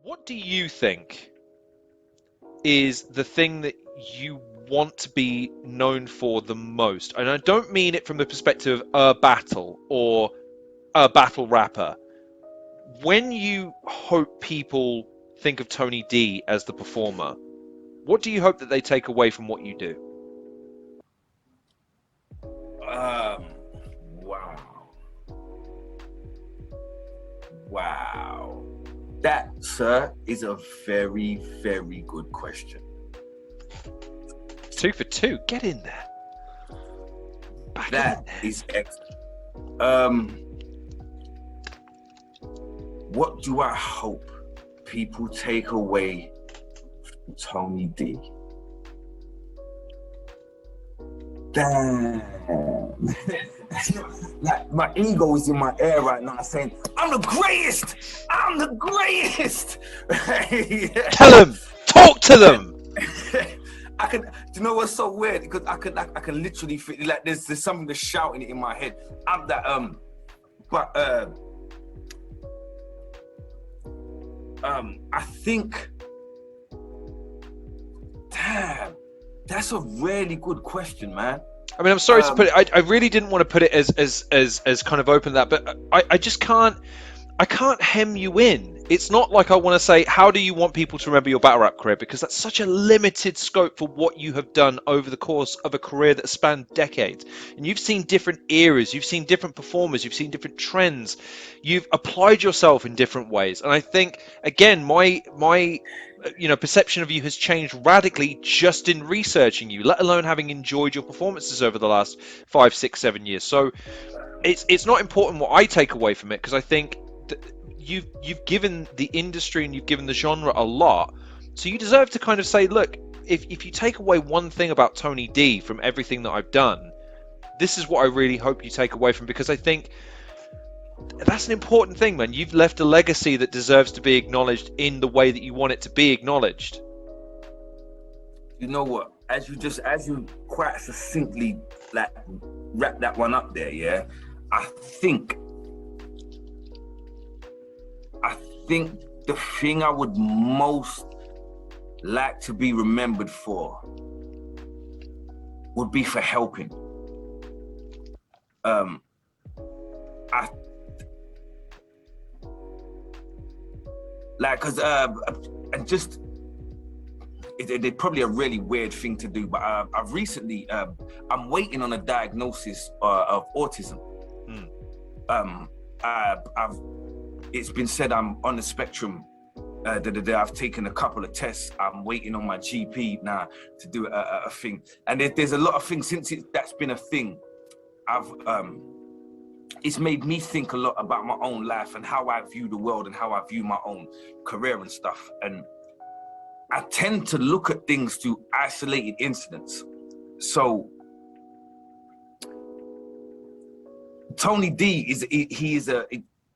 What do you think is the thing that you want to be known for the most? And I don't mean it from the perspective of a battle or a battle rapper. When you hope people think of Tony D as the performer, what do you hope that they take away from what you do? Wow. That, sir, is a very, very good question. 2 for 2. Get in there. That is excellent. What do I hope people take away from Tony D? Damn. Like, my ego is in my ear right now saying, I'm the greatest! I'm the greatest! Tell them! Talk to them! I can, do you know what's so weird? Because I can literally feel like there's something that's shouting it in my head. I'm that, I think, damn, that's a really good question, man. I mean, I'm sorry to put it. I really didn't want to put it as kind of open that, but I just can't. I can't hem you in. It's not like I want to say, how do you want people to remember your battle rap career? Because that's such a limited scope for what you have done over the course of a career that spanned decades. And you've seen different eras, you've seen different performers, you've seen different trends. You've applied yourself in different ways. And I think, again, my perception of you has changed radically just in researching you, let alone having enjoyed your performances over the last 5, 6, 7 years. So it's not important what I take away from it, because I think you've given the industry and you've given the genre a lot, so you deserve to kind of say, look, if you take away one thing about Tony D from everything that I've done, this is what I really hope you take away from, because I think that's an important thing, man. You've left a legacy that deserves to be acknowledged in the way that you want it to be acknowledged. You know what, as you quite succinctly like wrap that one up there, yeah, I think the thing I would most like to be remembered for would be for helping. It's probably a really weird thing to do, but I've recently, I'm waiting on a diagnosis of autism. It's been said I'm on the spectrum. I've taken a couple of tests. I'm waiting on my GP now to do a thing. And there's a lot of things since that's been a thing. It's made me think a lot about my own life and how I view the world and how I view my own career and stuff. And I tend to look at things through isolated incidents. So Tony D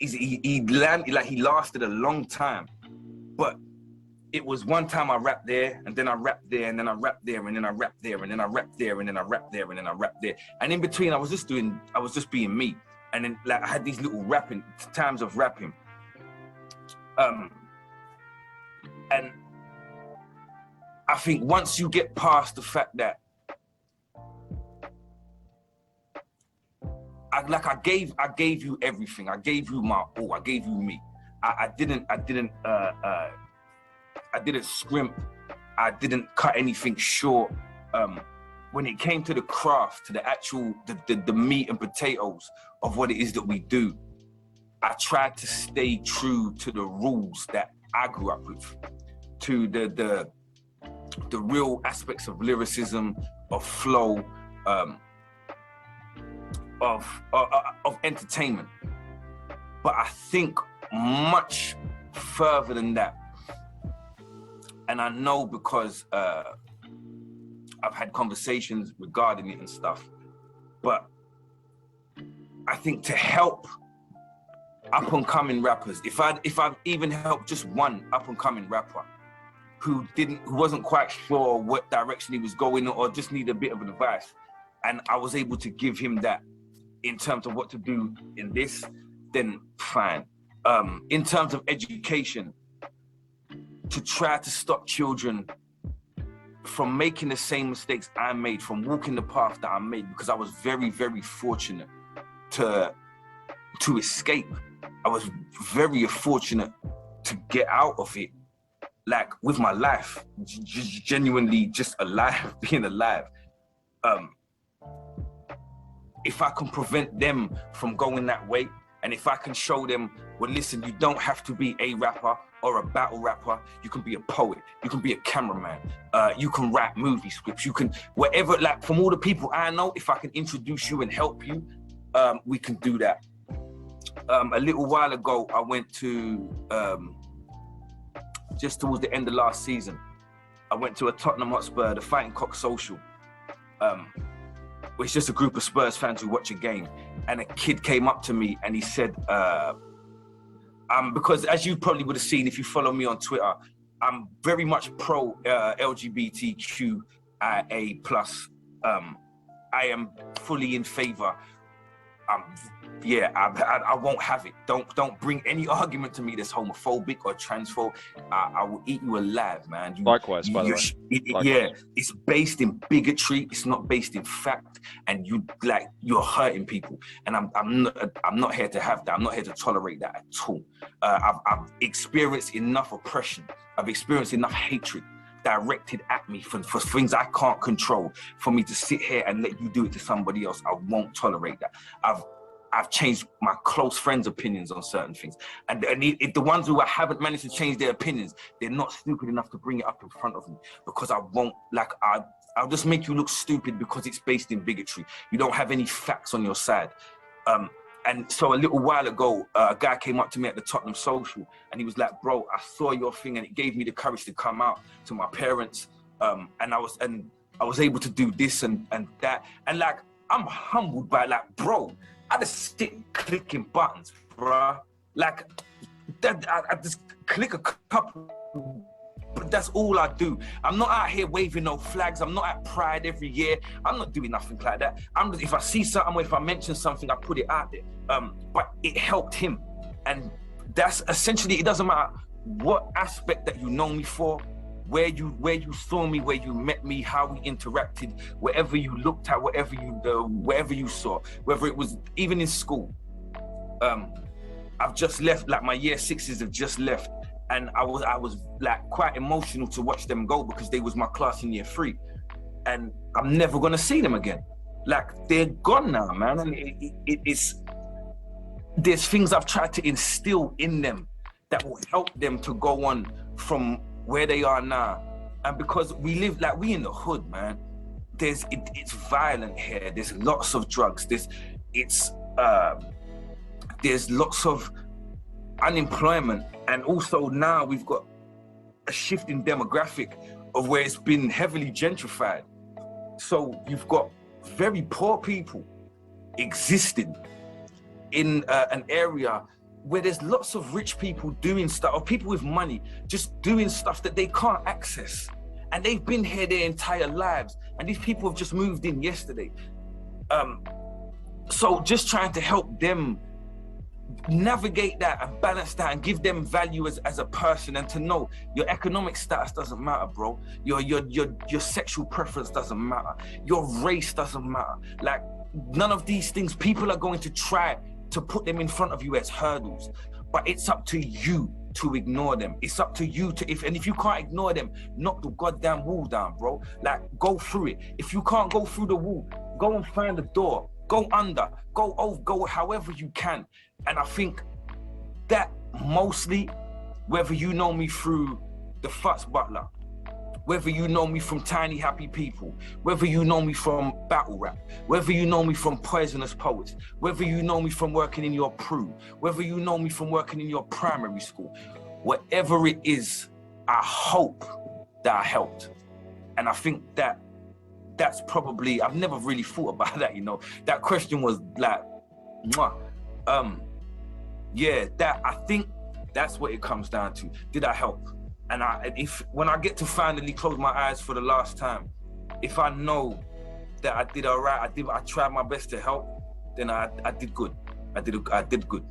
he lasted a long time, but it was one time I rapped there, and then I rapped there, and then I rapped there, and then I rapped there, and then I rapped there, and then I rapped there, and then I rapped there. And in between, I was just being me. And then like I had these little rapping times of rapping. And I think once you get past the fact that I gave you everything. I gave you my all. I gave you me. I didn't scrimp. I didn't cut anything short. When it came to the craft, to the actual the meat and potatoes of what it is that we do, I tried to stay true to the rules that I grew up with, to the real aspects of lyricism, of flow, of entertainment. But I think much further than that. And I know because I've had conversations regarding it and stuff, but I think to help up and coming rappers, if I've even helped just one up and coming rapper who wasn't quite sure what direction he was going or just needed a bit of advice, and I was able to give him that, in terms of what to do in this, then fine. In terms of education, to try to stop children from making the same mistakes I made, from walking the path that I made, because I was very, very fortunate to escape. I was very fortunate to get out of it, like with my life, genuinely just alive, being alive. If I can prevent them from going that way, and if I can show them, well, listen, you don't have to be a rapper or a battle rapper. You can be a poet. You can be a cameraman. You can write movie scripts. You can, whatever, like from all the people I know, if I can introduce you and help you, we can do that. A little while ago, I went to, just towards the end of last season, I went to a Tottenham Hotspur, the Fighting Cock Social. It's just a group of Spurs fans who watch a game. And a kid came up to me and he said, because as you probably would have seen if you follow me on Twitter, I'm very much pro LGBTQIA+. I am fully in favor. I won't have it. Don't bring any argument to me that's homophobic or transphobic. I will eat you alive, man. Likewise, by the way. Yeah, it's based in bigotry. It's not based in fact, and you're hurting people. And I'm not here to have that. I'm not here to tolerate that at all. I've experienced enough oppression. I've experienced enough hatred directed at me for things I can't control, for me to sit here and let you do it to somebody else. I won't tolerate that. I've changed my close friends' opinions on certain things. And if the ones who I haven't managed to change their opinions, they're not stupid enough to bring it up in front of me, because I won't, I'll just make you look stupid because it's based in bigotry. You don't have any facts on your side. And so a little while ago, a guy came up to me at the Tottenham Social and he was like, bro, I saw your thing and it gave me the courage to come out to my parents. And I was able to do this and that. And like, I'm humbled by like, bro, I just sit clicking buttons, bro. Like, that, I just click a couple, but that's all I do. I'm not out here waving no flags. I'm not at Pride every year. I'm not doing nothing like that. If I see something or if I mention something, I put it out there. But it helped him. And that's essentially, it doesn't matter what aspect that you know me for, where you saw me, where you met me, how we interacted, wherever you looked at, wherever you saw, whether it was even in school. I've just left, like my year sixes have just left. And I was like quite emotional to watch them go because they was my class in year 3. And I'm never gonna see them again. Like, they're gone now, man. And there's things I've tried to instill in them that will help them to go on from where they are now. And because we live, like, we in the hood, man. It's violent here. There's lots of drugs. There's lots of unemployment. And also now we've got a shift in demographic of where it's been heavily gentrified. So you've got very poor people existing in an area where there's lots of rich people doing stuff, or people with money just doing stuff that they can't access. And they've been here their entire lives. And these people have just moved in yesterday. So just trying to help them navigate that and balance that and give them value as a person, and to know your economic status doesn't matter, bro. Your sexual preference doesn't matter. Your race doesn't matter. Like, none of these things, people are going to try to put them in front of you as hurdles, but it's up to you to ignore them. It's up to you to, if you can't ignore them, knock the goddamn wall down, bro. Like, go through it. If you can't go through the wall, go and find the door. Go under, go over, go however you can. And I think that mostly, whether you know me through the Futz Butler, whether you know me from Tiny Happy People, whether you know me from battle rap, whether you know me from Poisonous Poets, whether you know me from working in your crew, whether you know me from working in your primary school, whatever it is, I hope that I helped. And I think that's probably, I've never really thought about that, you know. That question was like, mwah. Yeah, I think that's what it comes down to. Did I help? And when I get to finally close my eyes for the last time, if I know that I did all right, I tried my best to help, then I did good. I did good.